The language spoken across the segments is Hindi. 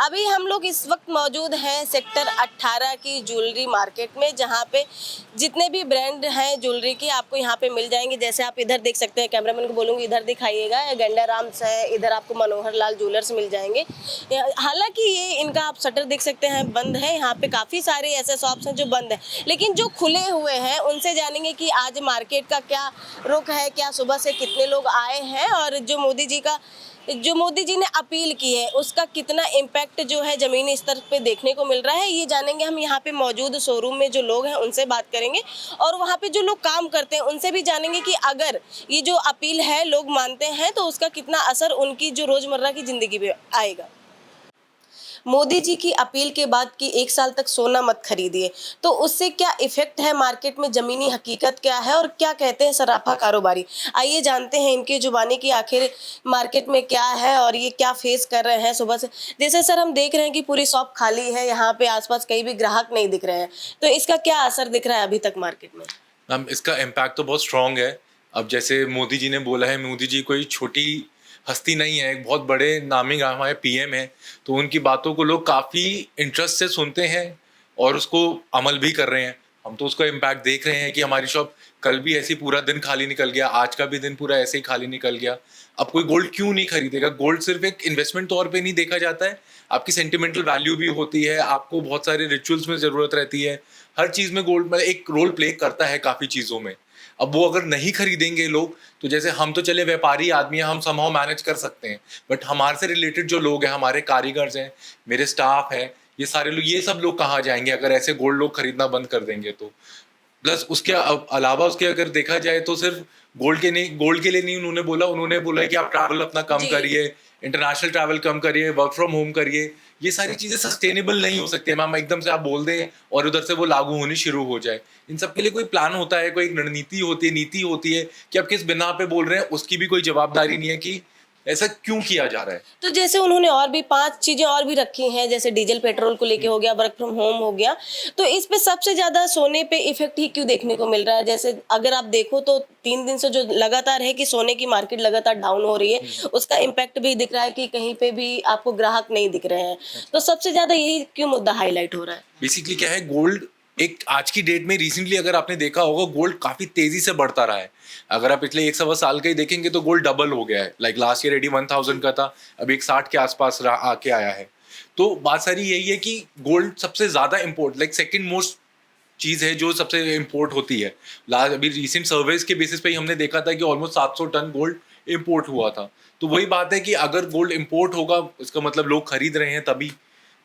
अभी हम लोग इस वक्त मौजूद हैं सेक्टर 18 की ज्वेलरी मार्केट में, जहां पे जितने भी ब्रांड हैं ज्वेलरी की आपको यहां पे मिल जाएंगे। जैसे आप इधर देख सकते हैं, कैमरामैन को बोलूँगी इधर दिखाइएगा, गंडाराम्स है, इधर आपको मनोहर लाल ज्वेलर्स मिल जाएंगे। हालांकि ये इनका आप शटर देख सकते हैं बंद है, यहाँ पे काफ़ी सारे ऐसे शॉप्स हैं जो बंद है, लेकिन जो खुले हुए हैं उनसे जानेंगे कि आज मार्केट का क्या रुख है, क्या सुबह से कितने लोग आए हैं और जो मोदी जी ने अपील की है उसका कितना इम्पैक्ट जो है ज़मीनी स्तर पे देखने को मिल रहा है, ये जानेंगे हम। यहाँ पे मौजूद शोरूम में जो लोग हैं उनसे बात करेंगे और वहाँ पे जो लोग काम करते हैं उनसे भी जानेंगे कि अगर ये जो अपील है लोग मानते हैं तो उसका कितना असर उनकी जो रोज़मर्रा की ज़िंदगी पे आएगा। मोदी जी की अपील के बाद कि 1 साल तक सोना मत खरीदिए, तो उससे क्या इफेक्ट है मार्केट में, ज़मीनी हकीकत क्या है और क्या कहते हैं सराफा कारोबारी। आइए जानते हैं इनकी जुबानी की आखिर मार्केट में क्या है और ये क्या फेस कर रहे हैं सुबह से। जैसे सर हम देख रहे हैं कि पूरी शॉप खाली है, यहाँ पे आसपास कहीं भी ग्राहक नहीं दिख रहे हैं, तो इसका क्या असर दिख रहा है अभी तक मार्केट में? मैम, इसका इम्पैक्ट तो बहुत स्ट्रॉन्ग है। अब जैसे मोदी जी ने बोला है, मोदी जी कोई छोटी हस्ती नहीं है, एक बहुत बड़े नामी हमारे पीएम है, तो उनकी बातों को लोग काफ़ी इंटरेस्ट से सुनते हैं और उसको अमल भी कर रहे हैं। हम तो उसका इम्पैक्ट देख रहे हैं कि हमारी शॉप कल भी ऐसे ही पूरा दिन खाली निकल गया, आज का भी दिन पूरा ऐसे ही खाली निकल गया। अब कोई गोल्ड क्यों नहीं खरीदेगा? गोल्ड सिर्फ एक इन्वेस्टमेंट तौर पे नहीं देखा जाता है, आपकी सेंटिमेंटल वैल्यू भी होती है, आपको बहुत सारे रिचुअल्स में ज़रूरत रहती है। हर चीज़ में गोल्ड मतलब एक रोल प्ले करता है काफ़ी चीज़ों में। अब वो अगर नहीं खरीदेंगे लोग, तो जैसे हम तो चले व्यापारी आदमी हैं, हम समहाउ मैनेज कर सकते हैं, बट हमारे से रिलेटेड जो लोग हैं, हमारे कारीगर्स हैं, मेरे स्टाफ है, ये सारे लोग, ये सब लोग कहाँ जाएंगे अगर ऐसे गोल्ड लोग खरीदना बंद कर देंगे तो। प्लस उसके अलावा उसके अगर देखा जाए तो सिर्फ गोल्ड के लिए नहीं उन्होंने बोला है कि आप ट्रैवल अपना कम करिए, इंटरनेशनल ट्रैवल कम करिए, वर्क फ्रॉम होम करिए। ये सारी चीजें सस्टेनेबल नहीं हो सकती है मैम, एकदम से आप बोल दें और उधर से वो लागू होनी शुरू हो जाए। इन सब के लिए कोई प्लान होता है, कोई रणनीति होती है, नीति होती है कि आप किस बिना पे बोल रहे हैं, उसकी भी कोई जवाबदारी नहीं है कि ऐसा क्यों किया जा रहा है। तो जैसे उन्होंने और भी 5 चीजें और भी रखी हैं, जैसे डीजल पेट्रोल को लेके हो गया, वर्क फ्रॉम होम हो गया, तो इस पे सबसे ज्यादा सोने पे इफेक्ट ही क्यों देखने को मिल रहा है? जैसे अगर आप देखो तो 3 दिन से जो लगातार है कि सोने की मार्केट लगातार डाउन हो रही है, उसका इम्पैक्ट भी दिख रहा है कि कहीं पे भी आपको ग्राहक नहीं दिख रहे हैं, तो सबसे ज्यादा यही क्यों मुद्दा हाईलाइट हो रहा है? बेसिकली क्या है, गोल्ड एक आज की डेट में रिसेंटली अगर आपने देखा होगा, गोल्ड काफी तेजी से बढ़ता रहा है। अगर आप पिछले 1 सवा साल का ही देखेंगे तो गोल्ड डबल हो गया है। लाइक लास्ट ईयर 81,000 का था, अब 160 के आसपास आके आया है। तो बात सारी यही है कि गोल्ड सबसे ज्यादा इम्पोर्ट, लाइक सेकंड मोस्ट चीज है जो सबसे इम्पोर्ट होती है। लास्ट अभी रिसेंट सर्वेज के बेसिस पे ही हमने देखा था कि ऑलमोस्ट 700 टन गोल्ड इम्पोर्ट हुआ था। तो वही बात है कि अगर गोल्ड इम्पोर्ट होगा, इसका मतलब लोग खरीद रहे हैं तभी।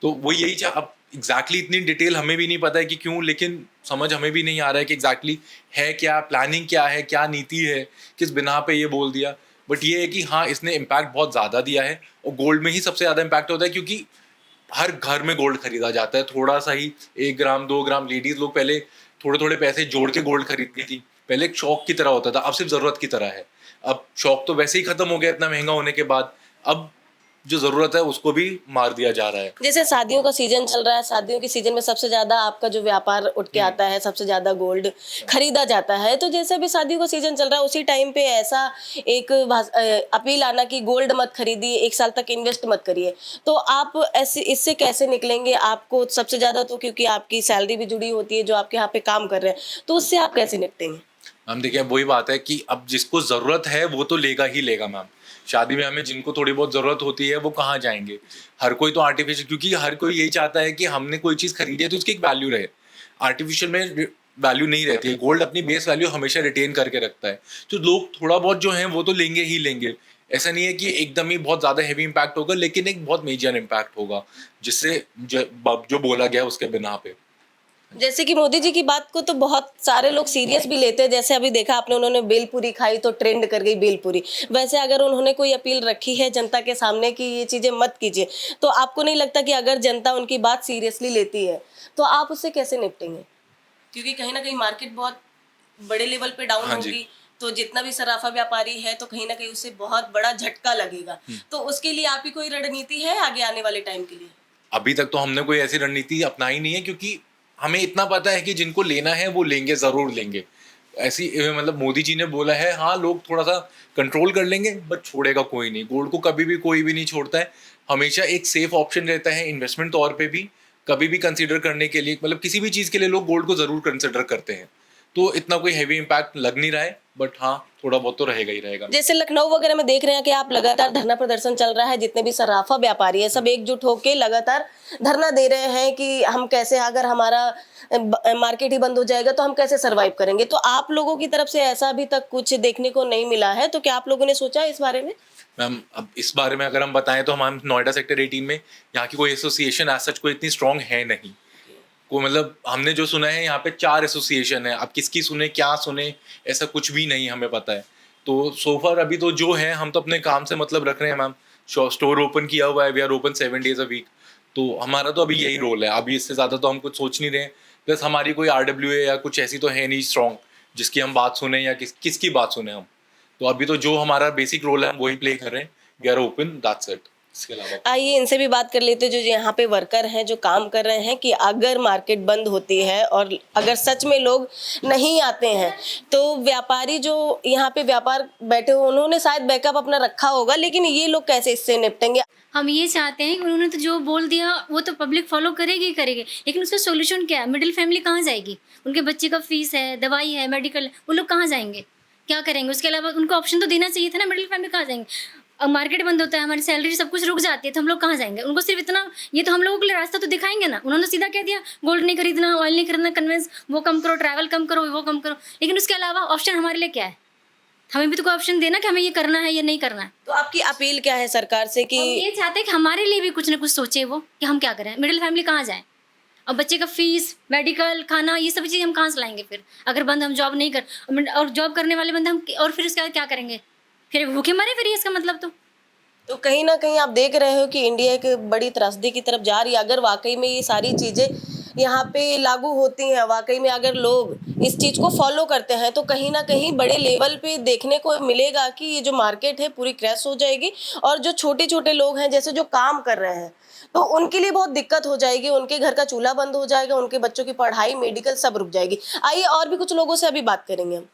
तो वो यही अब एग्जैक्टली इतनी डिटेल हमें भी नहीं पता है कि क्यों, लेकिन समझ हमें भी नहीं आ रहा है कि एग्जैक्टली है क्या, प्लानिंग क्या है, क्या नीति है, किस बिना पे ये बोल दिया। बट ये है कि हाँ, इसने इम्पैक्ट बहुत ज़्यादा दिया है और गोल्ड में ही सबसे ज़्यादा इम्पैक्ट होता है, क्योंकि हर घर में गोल्ड खरीदा जाता है। थोड़ा सा ही 1 ग्राम 2 ग्राम, लेडीज लोग पहले थोड़े थोड़े पैसे जोड़ के गोल्ड खरीदती थी। पहले एक शौक की तरह होता था, अब सिर्फ ज़रूरत की तरह है। अब शौक तो वैसे ही खत्म हो गया इतना महंगा होने के बाद। अब जो जरूरत है उसको भी मार दिया जा रहा है। जैसे शादियों का सीजन चल रहा है, शादियों के सीजन में सबसे ज्यादा आपका जो व्यापार उठ के आता है, सबसे ज्यादा गोल्ड खरीदा जाता है, तो जैसे अभी शादियों का सीजन चल रहा है उसी टाइम पे ऐसा एक अपील आना कि गोल्ड मत खरीदिए, 1 साल तक इन्वेस्ट मत करिए, तो आप ऐसे इससे कैसे निकलेंगे? आपको सबसे ज्यादा तो क्योंकि आपकी सैलरी भी जुड़ी होती है जो आपके यहाँ पे काम कर रहे हैं, तो उससे आप कैसे निपटेंगे? मैम देखिए, वही बात है कि अब जिसको जरूरत है वो तो लेगा ही लेगा मैम। शादी में हमें जिनको थोड़ी बहुत जरूरत होती है वो कहाँ जाएंगे? हर कोई तो आर्टिफिशियल, क्योंकि हर कोई यही चाहता है कि हमने कोई चीज खरीदी है तो उसकी एक वैल्यू रहे। आर्टिफिशियल में वैल्यू नहीं रहती है। गोल्ड अपनी बेस वैल्यू हमेशा रिटेन करके रखता है। तो लोग थोड़ा बहुत जो है वो तो लेंगे ही लेंगे। ऐसा नहीं है कि एकदम ही बहुत ज्यादा हैवी इम्पैक्ट होगा, लेकिन एक बहुत मेजर इम्पैक्ट होगा जिससे जो बोला गया उसके बिना पे। जैसे कि मोदी जी की बात को तो बहुत सारे लोग सीरियस भी लेते हैं, जैसे अभी देखा आपने उन्होंने भेलपूरी खाई तो ट्रेंड कर गई भेलपूरी। वैसे अगर उन्होंने कोई अपील रखी है जनता के सामने कि ये चीजें मत कीजिए, तो आपको नहीं लगता कि अगर जनता उनकी बात सीरियसली लेती है तो आप उससे कैसे निपटेंगे? क्योंकि कहीं ना कहीं मार्केट बहुत बड़े लेवल पे डाउन हाँ जी। होगी, तो जितना भी सराफा व्यापारी है तो कहीं ना कहीं उससे बहुत बड़ा झटका लगेगा, तो उसके लिए आपकी कोई रणनीति है आगे आने वाले टाइम के लिए? अभी तक तो हमने कोई ऐसी रणनीति अपनाई नहीं है, क्योंकि हमें इतना पता है कि जिनको लेना है वो लेंगे, जरूर लेंगे। ऐसी मतलब मोदी जी ने बोला है, हाँ लोग थोड़ा सा कंट्रोल कर लेंगे, बट छोड़ेगा कोई नहीं। गोल्ड को कभी भी कोई भी नहीं छोड़ता है। हमेशा एक सेफ ऑप्शन रहता है इन्वेस्टमेंट तौर पे भी, कभी भी कंसीडर करने के लिए, मतलब किसी भी चीज़ के लिए लोग गोल्ड को ज़रूर कंसिडर करते हैं। तो इतना कोई हैवी इम्पैक्ट लग नहीं रहा है, बट हाँ थोड़ा बहुत तो रहेगा ही रहेगा। जैसे लखनऊ वगैरह में देख रहे हैं कि आप लगातार धरना प्रदर्शन चल रहा है, जितने भी सराफा व्यापारी है सब एकजुट होकर लगातार धरना दे रहे हैं कि हम कैसे, अगर हमारा मार्केट ही बंद हो जाएगा तो हम कैसे सरवाइव करेंगे। तो आप लोगों की तरफ से ऐसा अभी तक कुछ देखने को नहीं मिला है, तो क्या आप लोगों ने सोचा इस बारे में? मैम अब इस बारे में अगर हम बताएं तो हम नोएडा सेक्टर 18 में यहाँ की कोई एसोसिएशन एज सच कोई इतनी स्ट्रांग है नहीं। को मतलब हमने जो सुना है यहाँ पे 4 एसोसिएशन है, अब किसकी सुने क्या सुने ऐसा कुछ भी नहीं हमें पता है। तो सोफर अभी तो जो है हम तो अपने काम से मतलब रख रहे हैं मैम। स्टोर ओपन किया हुआ है, we are open 7 days a week. तो हमारा तो अभी यही रोल है, अभी इससे ज़्यादा तो हम कुछ सोच नहीं रहे। प्लस हमारी कोई RWA या कुछ ऐसी तो है नहीं स्ट्रॉन्ग जिसकी हम बात सुने या किसकी बात सुने हम। तो अभी तो जो हमारा बेसिक रोल है हम वही प्ले कर रहे हैं, we are open, that's it. इसके अलावा आइए इनसे भी बात कर लेते हैं जो यहाँ पे वर्कर हैं जो काम कर रहे हैं, कि अगर मार्केट बंद होती है और अगर सच में लोग नहीं आते हैं तो व्यापारी जो यहाँ पे व्यापार बैठे हुए उन्होंने शायद बैकअप अपना रखा होगा, लेकिन ये लोग कैसे इससे निपटेंगे? हम ये चाहते हैं कि उन्होंने तो जो बोल दिया वो तो पब्लिक फॉलो करेगी ही करेगी, लेकिन उसका सॉल्यूशन क्या है? मिडिल फैमिली कहाँ जाएगी? उनके बच्चे का फीस है, दवाई है, मेडिकल, वो लोग कहाँ जाएंगे? क्या करेंगे? उसके अलावा उनको ऑप्शन तो देना चाहिए था ना। मिडिल फैमिली कहाँ जाएंगे? अब मार्केट बंद होता है, हमारी सैलरी सब कुछ रुक जाती है, तो हम लोग कहाँ जाएंगे? उनको सिर्फ इतना, ये तो हम लोगों के लिए रास्ता तो दिखाएंगे ना। उन्होंने सीधा कह दिया गोल्ड नहीं खरीदना, ऑयल नहीं खरीदना, कन्वेंस वो कम करो, ट्रैवल कम करो, वो कम करो, लेकिन उसके अलावा ऑप्शन हमारे लिए क्या है? हमें भी तो कोई ऑप्शन देना कि हमें ये करना है या नहीं करना है। तो आपकी अपील क्या है सरकार से कि हम ये चाहते हैं कि हमारे लिए भी कुछ ना कुछ सोचे वो, कि हम क्या करें, मिडिल फैमिली कहाँ जाए? और बच्चे का फीस, मेडिकल, खाना, ये सब चीज़ हम कहाँ से लाएंगे फिर? अगर बंद हम जॉब नहीं कर, और जॉब करने वाले बंद हम, और फिर उसके बाद क्या करेंगे? फिर भूखे मरे फिर, ये इसका मतलब तो कहीं ना कहीं आप देख रहे हो कि इंडिया एक बड़ी त्रासदी की तरफ जा रही है। अगर वाकई में ये सारी चीज़ें यहाँ पे लागू होती हैं, वाकई में अगर लोग इस चीज़ को फॉलो करते हैं, तो कहीं ना कहीं बड़े लेवल पे देखने को मिलेगा कि ये जो मार्केट है पूरी क्रैश हो जाएगी। और जो छोटे छोटे लोग हैं जैसे जो काम कर रहे हैं तो उनके लिए बहुत दिक्कत हो जाएगी, उनके घर का चूल्हा बंद हो जाएगा, उनके बच्चों की पढ़ाई, मेडिकल सब रुक जाएगी। आइए और भी कुछ लोगों से अभी बात करेंगे हम।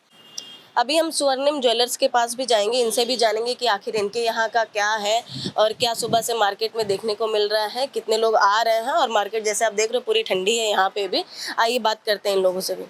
अभी हम स्वर्णिम ज्वेलर्स के पास भी जाएंगे, इनसे भी जानेंगे कि आखिर इनके यहाँ का क्या है और क्या सुबह से मार्केट में देखने को मिल रहा है, कितने लोग आ रहे हैं। और मार्केट जैसे आप देख रहे हो पूरी ठंडी है यहाँ पे भी। आइए बात करते हैं इन लोगों से भी।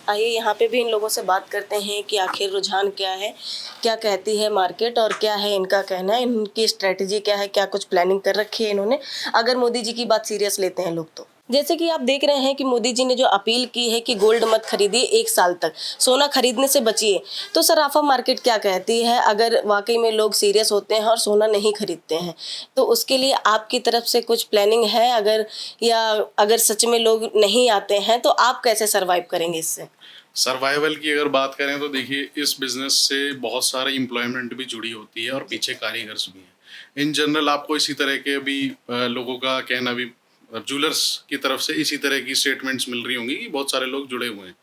आइए यहाँ पे भी इन लोगों से बात करते हैं कि आखिर रुझान क्या है, क्या कहती है मार्केट और क्या है इनका कहना है, इनकी स्ट्रेटजी क्या है, क्या कुछ प्लानिंग कर रखी है इन्होंने, अगर मोदी जी की बात सीरियस लेते हैं लोग तो। जैसे कि आप देख रहे हैं कि मोदी जी ने जो अपील की है कि गोल्ड मत खरीदिए 1 साल तक, सोना खरीदने से बचिए, तो सराफा मार्केट क्या कहती है अगर वाकई में लोग सीरियस होते हैं और सोना नहीं खरीदते हैं, तो उसके लिए आपकी तरफ से कुछ प्लानिंग है अगर, या अगर सच में लोग नहीं आते हैं तो आप कैसे सर्वाइव करेंगे इससे? सर्वाइवल की अगर बात करें तो देखिए, इस बिज़नेस से बहुत सारे एम्प्लॉयमेंट भी जुड़ी होती है और पीछे कारीगर्स भी हैं। इन जनरल आपको इसी तरह के भी लोगों का कहना भी, ज्वेलर्स की तरफ से इसी तरह की स्टेटमेंट्स मिल रही होंगी कि बहुत सारे लोग जुड़े हुए हैं,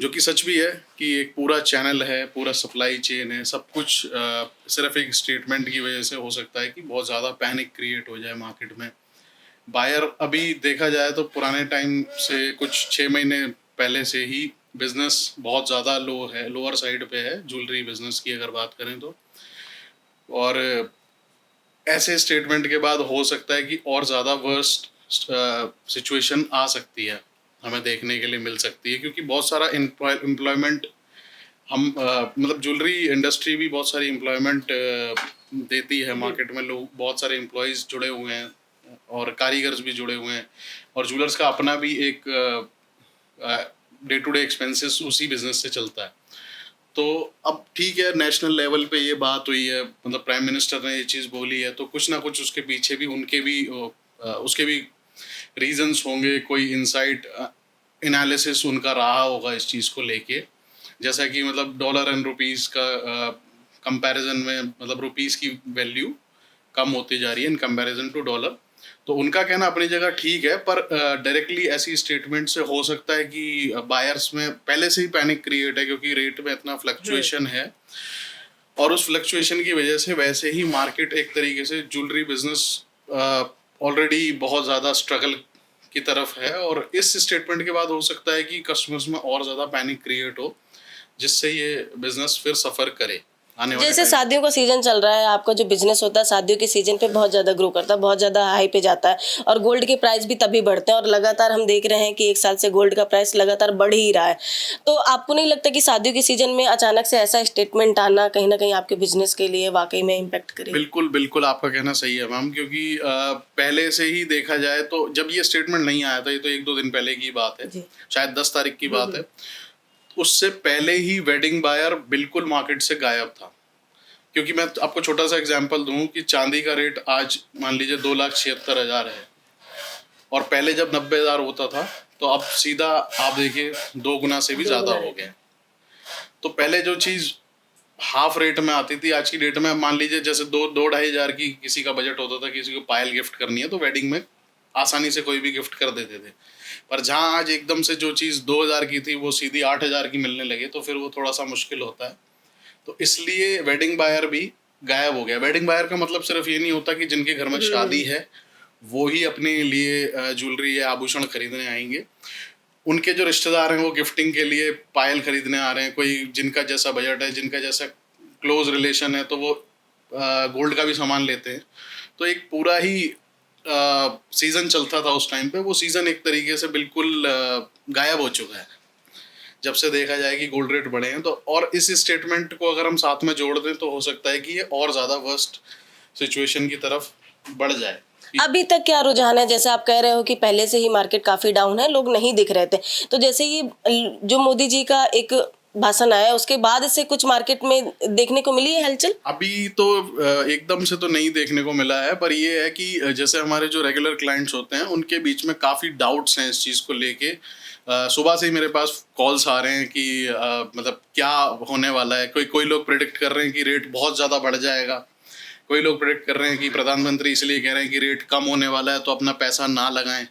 जो कि सच भी है कि एक पूरा चैनल है, पूरा सप्लाई चेन है, सब कुछ सिर्फ एक स्टेटमेंट की वजह से हो सकता है कि बहुत ज़्यादा पैनिक क्रिएट हो जाए मार्केट में। बायर अभी देखा जाए तो पुराने टाइम से कुछ 6 महीने पहले से ही बिजनेस बहुत ज़्यादा लो है, लोअर साइड पे है ज्वेलरी बिजनेस की अगर बात करें तो। और ऐसे स्टेटमेंट के बाद हो सकता है कि और ज़्यादा वर्स्ट सिचुएशन आ सकती है, हमें देखने के लिए मिल सकती है, क्योंकि बहुत सारा एम्प्लॉयमेंट हम मतलब ज्वेलरी इंडस्ट्री भी बहुत सारी एम्प्लॉयमेंट देती है मार्केट में। लोग, बहुत सारे एम्प्लॉयज़ जुड़े हुए हैं और कारीगर्स भी जुड़े हुए हैं, और ज्वेलर्स का अपना भी एक डे टू डे एक्सपेंसेस उसी बिजनेस से चलता है। तो अब ठीक है, नेशनल लेवल पे ये बात हुई है, मतलब प्राइम मिनिस्टर ने ये चीज़ बोली है, तो कुछ ना कुछ उसके पीछे भी उनके भी उसके भी रीजंस होंगे, कोई इनसाइट एनालिसिस उनका रहा होगा इस चीज़ को लेके। जैसा कि मतलब डॉलर एंड रुपीज़ का कंपैरिजन में, मतलब रुपीज़ की वैल्यू कम होती जा रही है इन कंपैरिजन टू डॉलर। तो उनका कहना अपनी जगह ठीक है, पर डायरेक्टली ऐसी स्टेटमेंट से हो सकता है कि बायर्स में पहले से ही पैनिक क्रिएट है, क्योंकि रेट में इतना फ्लक्चुएशन है, और उस फ्लक्चुएशन की वजह से वैसे ही मार्केट एक तरीके से ज्वेलरी बिजनेस ऑलरेडी बहुत ज़्यादा स्ट्रगल की तरफ है, और इस स्टेटमेंट के बाद हो सकता है कि कस्टमर्स में और ज़्यादा पैनिक क्रिएट हो, जिससे ये बिज़नेस फिर सफ़र करे। आने वाले जैसे time- शादियों का सीजन चल रहा है, आपका जो बिजनेस होता है शादियों के सीजन पे बहुत ज़्यादा ग्रो करता है, बहुत ज़्यादा हाई पे जाता है और गोल्ड के प्राइस भी तभी बढ़ते हैं और लगातार हम देख रहे हैं कि 1 साल से गोल्ड का प्राइस लगातार बढ़ ही रहा है। तो आपको नहीं लगता कि शादियों के सीजन में अचानक से ऐसा स्टेटमेंट आना कहीं ना कहीं आपके बिजनेस के लिए वाकई में इम्पैक्ट करेगा? बिल्कुल बिल्कुल, आपका कहना सही है मैम, क्योंकि पहले से ही देखा जाए तो जब ये स्टेटमेंट नहीं आया था, ये तो 1-2 दिन पहले की बात है, जी। शायद 10 तारीख की बात है, उससे पहले ही वेडिंग बायर बिल्कुल मार्केट से गायब था। क्योंकि मैं आपको छोटा सा एग्जांपल दूं कि चांदी का रेट आज मान लीजिए 2,76,000 है और पहले जब 90,000 होता था तो अब सीधा आप देखिए 2 गुना से भी ज़्यादा हो गया। तो पहले जो चीज़ हाफ रेट में आती थी, आज की डेट में मान लीजिए जैसे 2-2,500 की किसी का बजट होता था, किसी को पायल गिफ्ट करनी है तो वेडिंग में आसानी से कोई भी गिफ्ट कर देते थे। पर जहाँ आज एकदम से जो चीज़ 2,000 की थी वो सीधी 8,000 की मिलने लगे तो फिर वो थोड़ा सा मुश्किल होता है। तो इसलिए वेडिंग बायर भी गायब हो गया। वेडिंग बायर का मतलब सिर्फ ये नहीं होता कि जिनके घर में शादी है वो ही अपने लिए ज्वेलरी या आभूषण खरीदने आएंगे। उनके जो रिश्तेदार हैं वो गिफ्टिंग के लिए पायल खरीदने आ रहे हैं। कोई जिनका जैसा बजट है, जिनका जैसा क्लोज रिलेशन है तो वो गोल्ड का भी सामान लेते हैं। तो एक पूरा ही सीज़न चलता था उस टाइम पे, वो सीज़न एक तरीके से बिल्कुल गायब हो चुका है जब से देखा जाए कि गोल्ड रेट बढ़े हैं। तो और इस स्टेटमेंट को अगर हम साथ में जोड़ दें तो हो सकता है कि ये और ज़्यादा वर्स्ट सिचुएशन की तरफ बढ़ जाए। अभी तक क्या रुझान है? जैसे आप कह रहे हो कि पहले से ही मार्केट काफी डाउन है, लोग नहीं दिख रहे थे, तो जैसे ये जो मोदी जी का एक भाषण आया उसके बाद से कुछ मार्केट में देखने को मिली है हलचल? अभी तो एकदम से तो नहीं देखने को मिला है, पर ये है कि जैसे हमारे जो रेगुलर क्लाइंट्स होते हैं उनके बीच में काफ़ी डाउट्स हैं इस चीज़ को लेके। सुबह से ही मेरे पास कॉल्स आ रहे हैं कि मतलब क्या होने वाला है। कोई लोग प्रेडिक्ट कर रहे हैं कि रेट बहुत ज़्यादा बढ़ जाएगा, कोई लोग प्रेडिक्ट कर रहे हैं कि प्रधानमंत्री इसलिए कह रहे हैं कि रेट कम होने वाला है तो अपना पैसा ना लगाएं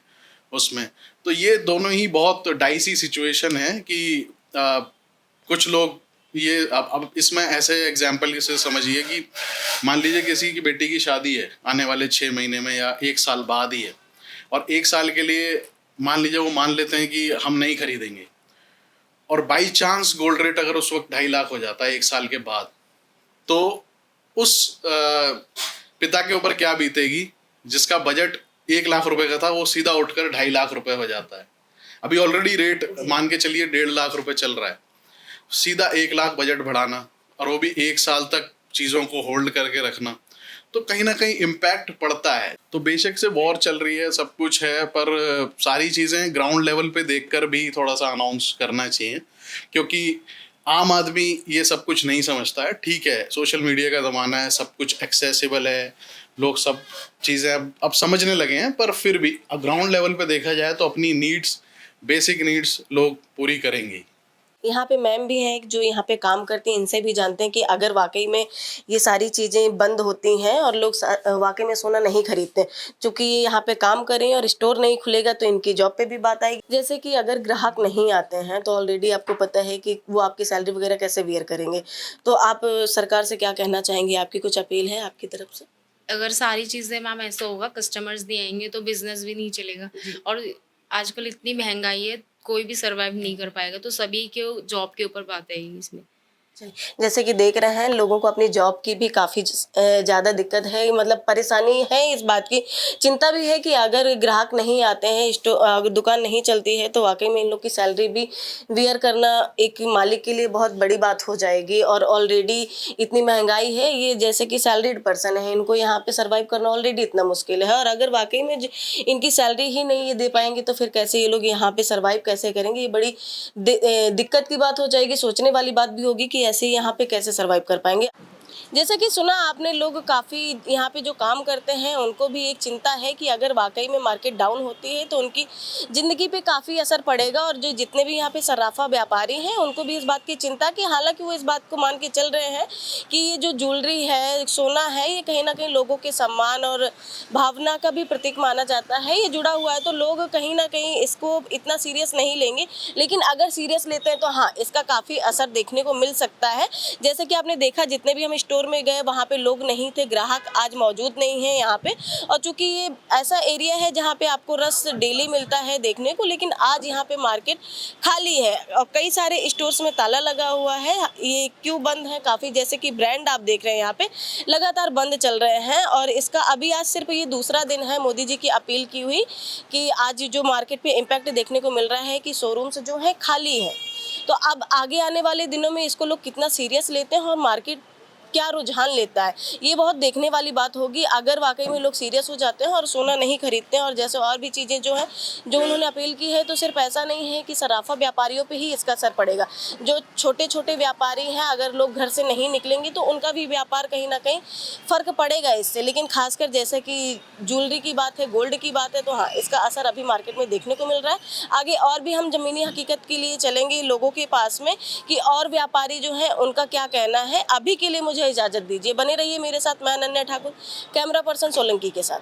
उसमें। तो ये दोनों ही बहुत डाइसी सिचुएशन है कि कुछ लोग ये अब इसमें ऐसे एग्जाम्पल से समझिए कि मान लीजिए किसी की बेटी की शादी है आने वाले 6 महीने में या 1 साल बाद ही है, और 1 साल के लिए मान लीजिए वो मान लेते हैं कि हम नहीं खरीदेंगे, और बाई चांस गोल्ड रेट अगर उस वक्त 2.5 लाख हो जाता है 1 साल के बाद, तो उस पिता के ऊपर क्या बीतेगी जिसका बजट 1 लाख रुपए का था, वो सीधा उठकर 2.5 लाख रुपए हो जाता है। अभी ऑलरेडी रेट मान के चलिए 1.5 लाख रुपए चल रहा है, सीधा 1 लाख बजट बढ़ाना और वो भी 1 साल तक चीज़ों को होल्ड करके रखना, तो कहीं ना कहीं इम्पैक्ट पड़ता है। तो बेशक से वॉर चल रही है, सब कुछ है, पर सारी चीज़ें ग्राउंड लेवल पे देखकर भी थोड़ा सा अनाउंस करना चाहिए, क्योंकि आम आदमी ये सब कुछ नहीं समझता है। ठीक है, सोशल मीडिया का ज़माना है, सब कुछ एक्सेसिबल है, लोग सब चीज़ें अब समझने लगे हैं, पर फिर भी ग्राउंड लेवल पे देखा जाए तो अपनी नीड्स, बेसिक नीड्स लोग पूरी करेंगे। यहाँ पे मैम भी हैं जो यहाँ पे काम करती हैं, इनसे भी जानते हैं कि अगर वाकई में ये सारी चीज़ें बंद होती हैं और लोग वाकई में सोना नहीं खरीदते, क्योंकि ये यहाँ पे काम करें और स्टोर नहीं खुलेगा तो इनकी जॉब पे भी बात आएगी। जैसे कि अगर ग्राहक नहीं आते हैं तो ऑलरेडी आपको पता है कि वो आपकी सैलरी वगैरह कैसे बियर करेंगे, तो आप सरकार से क्या कहना चाहेंगे? आपकी कुछ अपील है आपकी तरफ से? अगर सारी चीज़ें मैम ऐसा होगा, कस्टमर्स नहीं आएंगे तो बिजनेस भी नहीं चलेगा। और आजकल इतनी महंगाई है, कोई भी सरवाइव नहीं कर पाएगा, तो सभी के जॉब के ऊपर बात आएगी इसमें। जैसे कि देख रहे हैं लोगों को अपनी जॉब की भी काफ़ी ज़्यादा दिक्कत है, मतलब परेशानी है, इस बात की चिंता भी है कि अगर ग्राहक नहीं आते हैं, अगर दुकान नहीं चलती है तो वाकई में इन लोग की सैलरी भी बियर करना एक मालिक के लिए बहुत बड़ी बात हो जाएगी। और ऑलरेडी इतनी महंगाई है, ये जैसे कि सैलरीड पर्सन है, इनको यहाँ पे सर्वाइव करना ऑलरेडी इतना मुश्किल है, और अगर वाकई में इनकी सैलरी ही नहीं ये दे पाएंगे तो फिर कैसे ये लोग यहाँ पे सर्वाइव कैसे करेंगे? ये बड़ी दिक्कत की बात हो जाएगी, सोचने वाली बात भी होगी कि ऐसे यहाँ पे कैसे सरवाइव कर पाएंगे। जैसा कि सुना आपने, लोग काफ़ी यहाँ पे जो काम करते हैं उनको भी एक चिंता है कि अगर वाकई में मार्केट डाउन होती है तो उनकी ज़िंदगी पे काफ़ी असर पड़ेगा, और जो जितने भी यहाँ पे सर्राफा व्यापारी हैं उनको भी इस बात की चिंता कि हालांकि वो इस बात को मान के चल रहे हैं कि ये जो ज्वेलरी है, सोना है, ये कहीं ना कहीं लोगों के सम्मान और भावना का भी प्रतीक माना जाता है, ये जुड़ा हुआ है, तो लोग कहीं ना कहीं इसको इतना सीरियस नहीं लेंगे। लेकिन अगर सीरियस लेते हैं तो हाँ, इसका काफ़ी असर देखने को मिल सकता है। जैसे कि आपने देखा, जितने भी हम स्टोर में गए, वहाँ पे लोग नहीं थे, ग्राहक आज मौजूद नहीं है यहाँ पे। और चूंकि ये ऐसा एरिया है जहाँ पे आपको रस डेली मिलता है देखने को, लेकिन आज यहाँ पे मार्केट खाली है और कई सारे स्टोर्स में ताला लगा हुआ है। ये क्यों बंद है? काफ़ी जैसे कि ब्रांड आप देख रहे हैं यहाँ पे लगातार बंद चल रहे हैं। और इसका अभी आज सिर्फ ये दूसरा दिन है। मोदी जी की अपील की हुई कि आज जो मार्केट पे इम्पैक्ट देखने को मिल रहा है कि शोरूम्स जो है खाली है, तो अब आगे आने वाले दिनों में इसको लोग कितना सीरियस लेते हैं और मार्केट क्या रुझान लेता है, ये बहुत देखने वाली बात होगी। अगर वाकई में लोग सीरियस हो जाते हैं और सोना नहीं खरीदते हैं और जैसे और भी चीज़ें जो हैं जो उन्होंने अपील की है, तो सिर्फ ऐसा नहीं है कि सराफा व्यापारियों पे ही इसका असर पड़ेगा। जो छोटे छोटे व्यापारी हैं, अगर लोग घर से नहीं निकलेंगे तो उनका भी व्यापार कहीं ना कहीं फ़र्क पड़ेगा इससे। लेकिन खासकर जैसे कि ज्वेलरी की बात है, गोल्ड की बात है, तो हाँ, इसका असर अभी मार्केट में देखने को मिल रहा है। आगे और भी हम ज़मीनी हकीकत के लिए चलेंगे लोगों के पास में कि और व्यापारी जो हैं उनका क्या कहना है। अभी के लिए मुझे इजाज़त दीजिए, बने रहिए मेरे साथ। मैं अनन्या ठाकुर, कैमरा पर्सन सोलंकी के साथ।